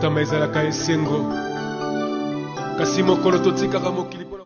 motama ezalaka esengo kasi mokolo totikaka mokili mpona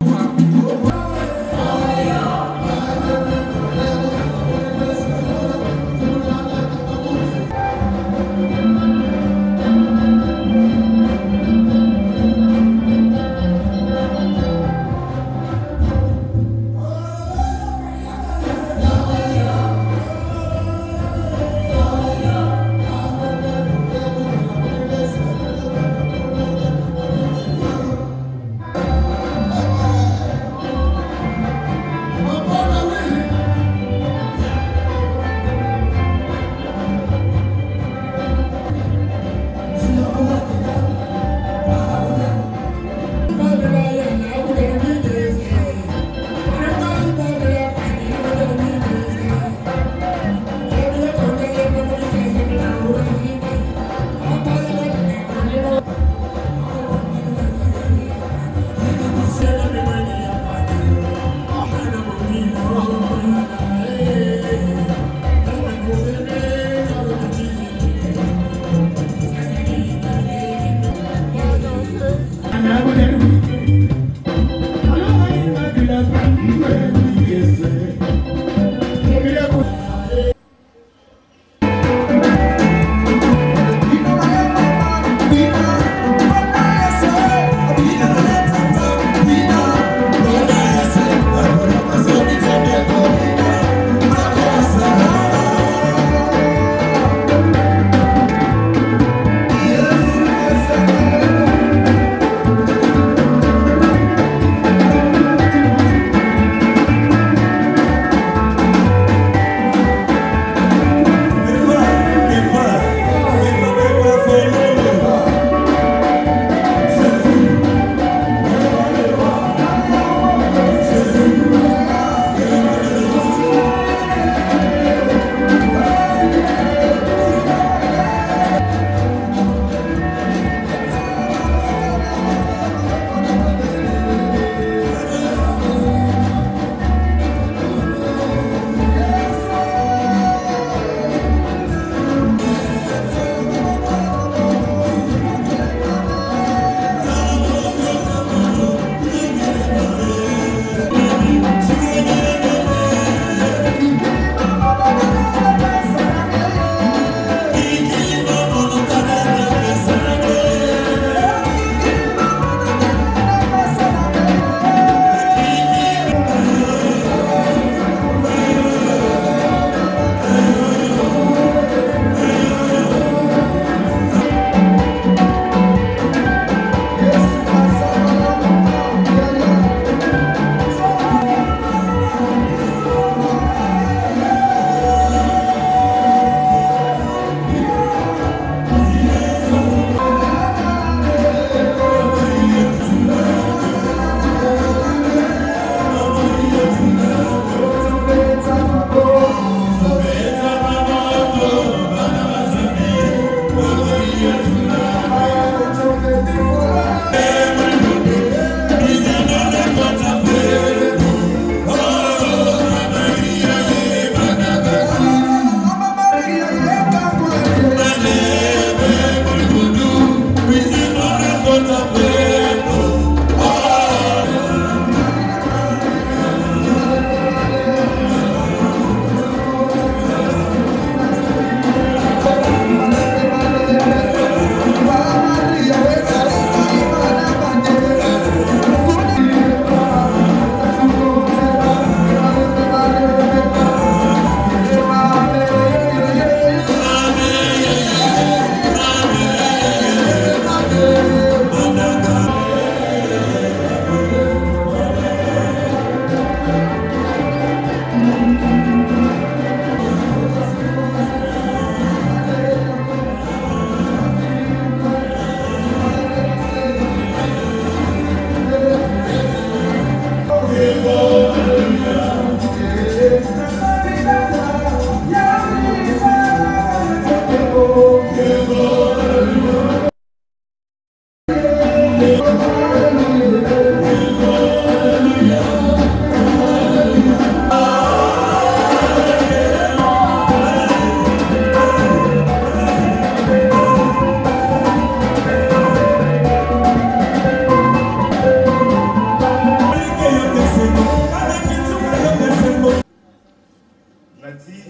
Nati,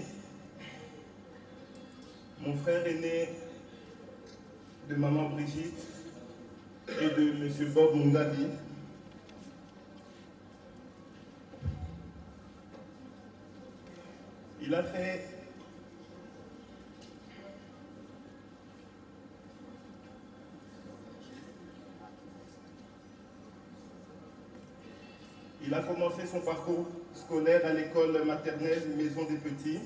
mon frère aîné de maman Brigitte et de M. Bob Mundali. Il a commencé son parcours scolaire à l'école maternelle Maison des Petits.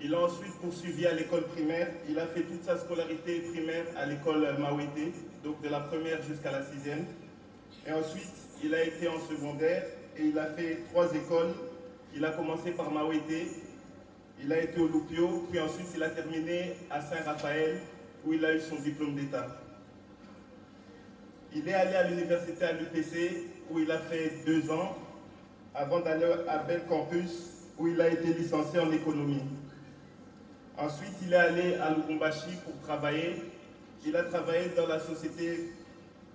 Il a ensuite poursuivi à l'école primaire. Il a fait toute sa scolarité primaire à l'école Mawete, donc de la première jusqu'à la 6e. Et ensuite, il a été en secondaire et il a fait 3 écoles. Il a commencé par Mawete, il a été au Lupio, puis ensuite il a terminé à Saint-Raphaël, où il a eu son diplôme d'État. Il est allé à l'université à l'UPC, où il a fait 2 ans, avant d'aller à Bel Campus, où il a été licencié en économie. Ensuite, il est allé à Lubumbashi pour travailler. Il a travaillé dans la société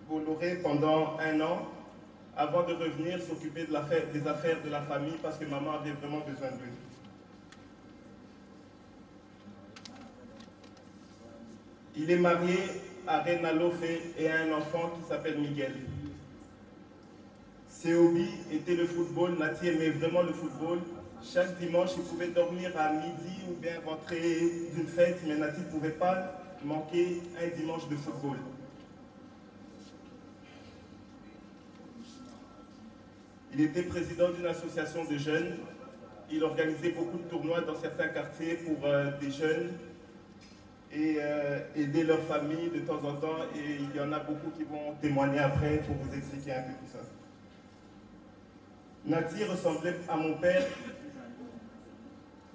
Bolloré pendant 1 an, avant de revenir s'occuper des affaires de la famille, parce que maman avait vraiment besoin de lui. Il est marié à Rena Lofé et a un enfant qui s'appelle Miguel. Ses hobbies étaient le football. Nati aimait vraiment le football. Chaque dimanche, il pouvait dormir à midi ou bien rentrer d'une fête, mais Nati ne pouvait pas manquer un dimanche de football. Il était président d'une association de jeunes. Il organisait beaucoup de tournois dans certains quartiers pour des jeunes et aider leur famille de temps en temps. Et il y en a beaucoup qui vont témoigner après pour vous expliquer un peu tout ça. Nati ressemblait à mon père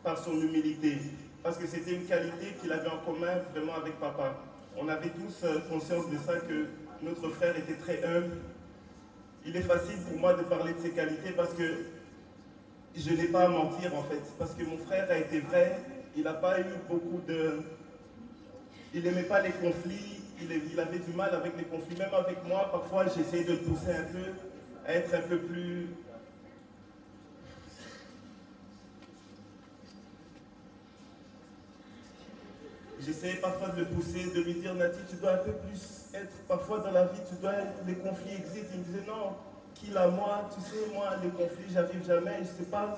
par son humilité, parce que c'était une qualité qu'il avait en commun vraiment avec papa. On avait tous conscience de ça, que notre frère était très humble. Il est facile pour moi de parler de ses qualités parce que je n'ai pas à mentir en fait, parce que mon frère a été vrai, il n'a pas eu beaucoup de... Il n'aimait pas les conflits, il avait du mal avec les conflits, même avec moi, parfois j'essayais de le pousser un peu, à être un peu plus... J'essayais parfois de le pousser, de lui dire, Nati, tu dois un peu plus être, parfois dans la vie, tu dois être, les conflits existent. Il me disait, non, qu'il a moi, tu sais, moi, les conflits, j'arrive jamais, je sais pas,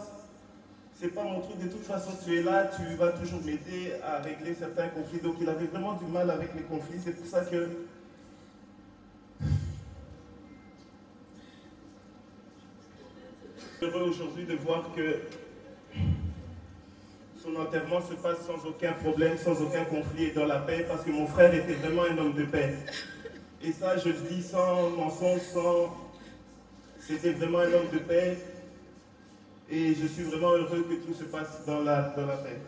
c'est pas mon truc, de toute façon, tu es là, tu vas toujours m'aider à régler certains conflits. Donc il avait vraiment du mal avec les conflits, c'est pour ça que... Je suis heureux aujourd'hui de voir que son enterrement se passe sans aucun problème, sans aucun conflit et dans la paix, parce que mon frère était vraiment un homme de paix. Et ça, je le dis sans mensonge, C'était vraiment un homme de paix. Et je suis vraiment heureux que tout se passe dans la paix.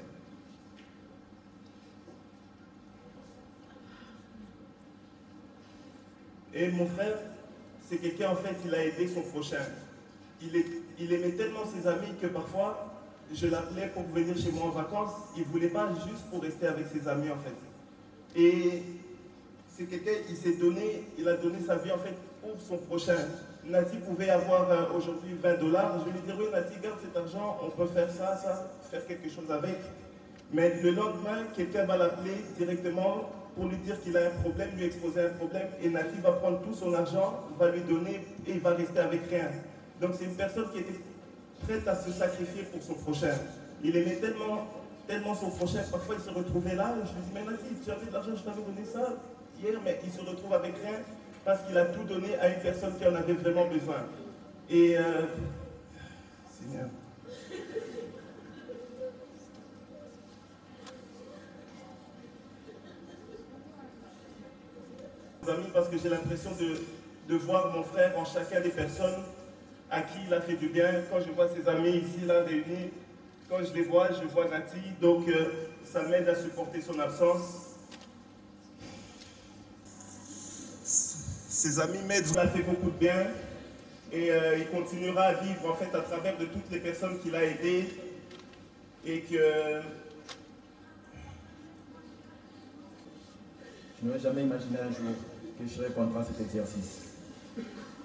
Et mon frère, c'est quelqu'un, en fait, il a aidé son prochain. Il aimait tellement ses amis que parfois, je l'appelais pour venir chez moi en vacances. Il ne voulait pas juste pour rester avec ses amis, en fait. Et c'est quelqu'un, il a donné sa vie, en fait, pour son prochain. Nati pouvait avoir aujourd'hui $20. Je lui dis, oui, Nati, garde cet argent, on peut faire ça, faire quelque chose avec. Mais le lendemain, quelqu'un va l'appeler directement pour lui dire qu'il a un problème, lui exposer un problème, et Nati va prendre tout son argent, va lui donner et il va rester avec rien. Donc c'est une personne qui était prête à se sacrifier pour son prochain. Il aimait tellement son prochain, parfois il se retrouvait là, je lui dis, mais Nati, tu avais de l'argent, je t'avais donné ça hier, mais il se retrouve avec rien parce qu'il a tout donné à une personne qui en avait vraiment besoin. Et Seigneur. Amis, parce que j'ai l'impression de voir mon frère en chacun des personnes à qui il a fait du bien. Quand je vois ses amis ici, là, réunis, quand je vois Nati, donc ça m'aide à supporter son absence. Ses amis m'aident, il a fait beaucoup de bien et il continuera à vivre en fait à travers de toutes les personnes qu'il a aidées et que... Je n'aurais jamais imaginé un jour que je serais contraint à cet exercice.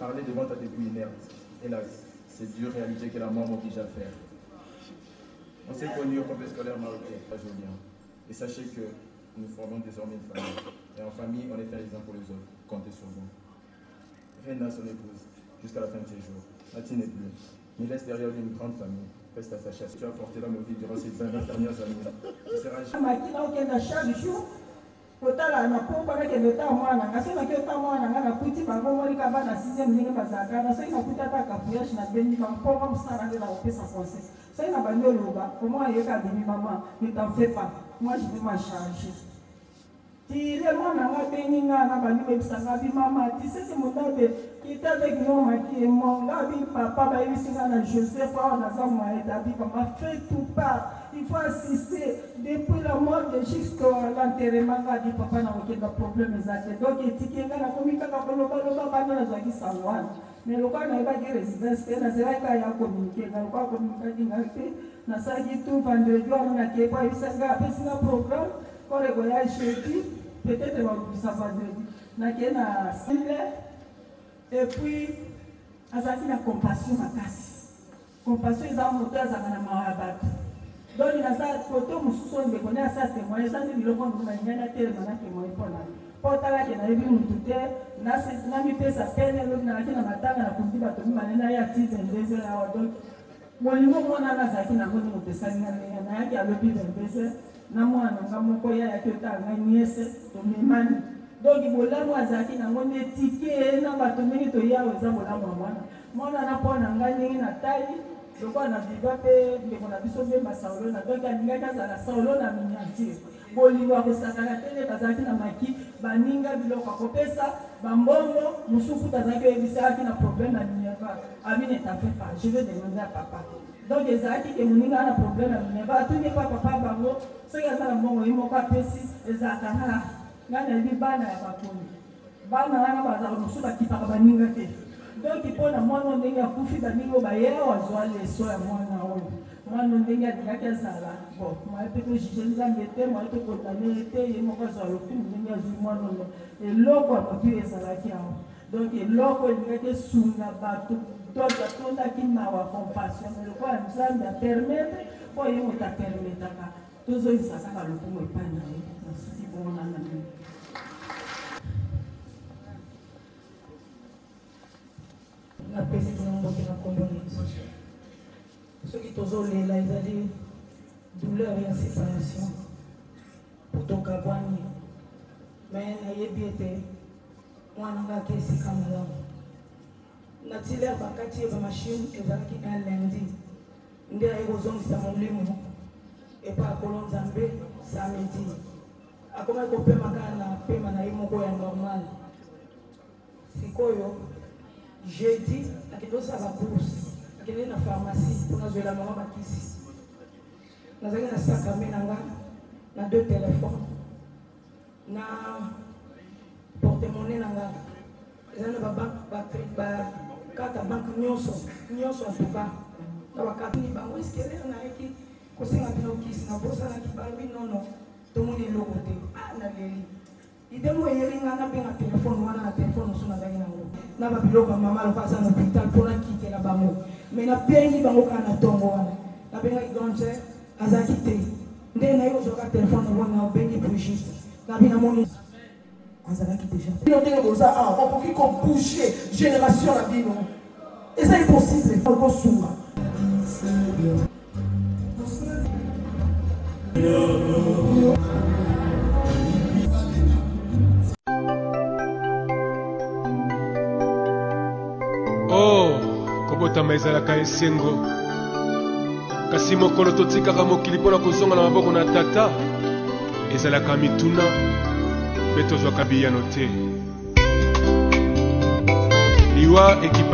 Parler devant ta dépouille inerte, hélas, c'est dur réalité que la mort m'oblige à faire. On s'est connus au complexe scolaire marocain, à Julien. Et sachez que nous formons désormais une famille. Et en famille, on est fait les uns pour les autres. Comptez sur vous. Réna, son épouse, jusqu'à la fin de ses jours. Mathilde n'est plus. Il laisse derrière lui une grande famille. Reste à sa chasse. Tu as porté dans nos vies durant ces 20 dernières années. Tu seras chaque jour. Kotala na pomba na keleta mwana ngasema keleta mwana ngana kuti bango mori ka bana 6e ndenge bazaka na sai na kuta ta ka puyash na beni ba pomba msara ndio na opesa conseil sai na bando loba comment yeka beni maman ne t'en fais pas moi je vais m'en charger tire mwana nga beni nga na bandi bebisanga bi mama ti c'est mon dabe qui est avec nous qui est mon gabi papa ba ibisinga na Joseph pa na za moi et dabi papa fait tout part. Il faut assister depuis la mort jusqu'à l'enterrement du papa n'a aucun problème exact. Donc il dit qu'il y a un communiqué qui mais le cas n'a pas de résidence, il n'a pas communiqué, il n'a pas communiqué, il n'a pas tout vendredi, on n'a pas eu un programme, quand le voyage jeudi, peut-être on va ça vendredi. Il y a et puis, il y a une compassion à casse. Compassion, ils ont monté à Zamana. Donc, il y a des photos qui sont témoigner, ça témoigner, ça c'est le bon de la témoigner pour la. Pour ta la qui n'a vu mon tuteur, n'a mis pas sa peine, l'autre n'a pas matin, n'a pas dit que tu m'as donné à titre de baiser là. Donc, mon niveau, moi, n'a pas ça qui n'a pas de ça, n'a qui a le but de baiser, n'a moi, n'a pas mon coya, à que tu as un nièce, ton mimani. Donc, il faut là, moi, Zaki, n'a pas de ticket, n'a pas de minute, il y a aux hommes, moi, n'a pas gagné une taille. Donc on a développé des conditions de Saolo, donc il y a la Saolo na miniature. Bolingwa kusakana tele bazaki na maki, baninga biloko kopesa, bambongo, musufu tazaki ebisaki na problème na Minerva. Ami ne t'en fais pas, je vais demander à papa. Donc les aki que muninga na problème na Minerva, tout n'est pas papa bango, ce qui a la mbongo yimo kwa pesi, ezakana, ngana bi bana ya bakoni. Bana wana bazalo musufu bakipaka baninga te. Donc il faut la moindre ndenge ya kufi baningo baye wazwa leso ya mwana oyo mwana ndenge adikaki azala bon moi pe ko juger nzambe te moi to condamner te ye moko azwa lokumu ndenge azwi mwana oyo eloko ya motu ezalaki awa donc eloko elingaki esunga bato donc atondaki mawa compassion eloko ya nzambe apermettre mpo ye moto apermetaka tozoyisa kaka lokumu epai na ye nasuki bongo nanga ndenge. La présidente de la condoléance. Ceux qui t'osent les là, ils ont dit douleur et séparation pour ton cabane. Mais n'ayez bien été, moi n'a pas été comme là. N'a-t-il l'air pas qu'à tirer ma machine et va qui un lundi. N'ayez pas besoin de ça mon limo et pas à Colon Zambé samedi. À comment on peut m'agana, peut m'anaï mon goût normal. C'est quoi yo? Jeudi, à quelque chose à la bourse, à quelque chose à la pharmacie, pour nous jouer la maman Bakisi. Nous avons un sac à main, nous avons 2 téléphones, nous avons porte-monnaie, nous avons une carte à banque, nous avons un papa. Nous avons une carte à banque, nous avons tout le monde est là. Ah, il y a un téléphone, un téléphone, na ba biloko mama lo pasa na hôpital pour la quitter la bango mais na bengi bango kana tongo wana na benga igonje azaki te nde na yo zoka téléphone wana bengi Brigitte na bina moni azaki déjà yo ndenge boza ah on peut qu'on bouger génération la bino et ça est possible ko sunga kobotama ezalaka esengo kasi mokolo totikaka mokili mpona kozonga na maboko na tata ezalaka mituna mpe tozwaka biyano te liwa ekipa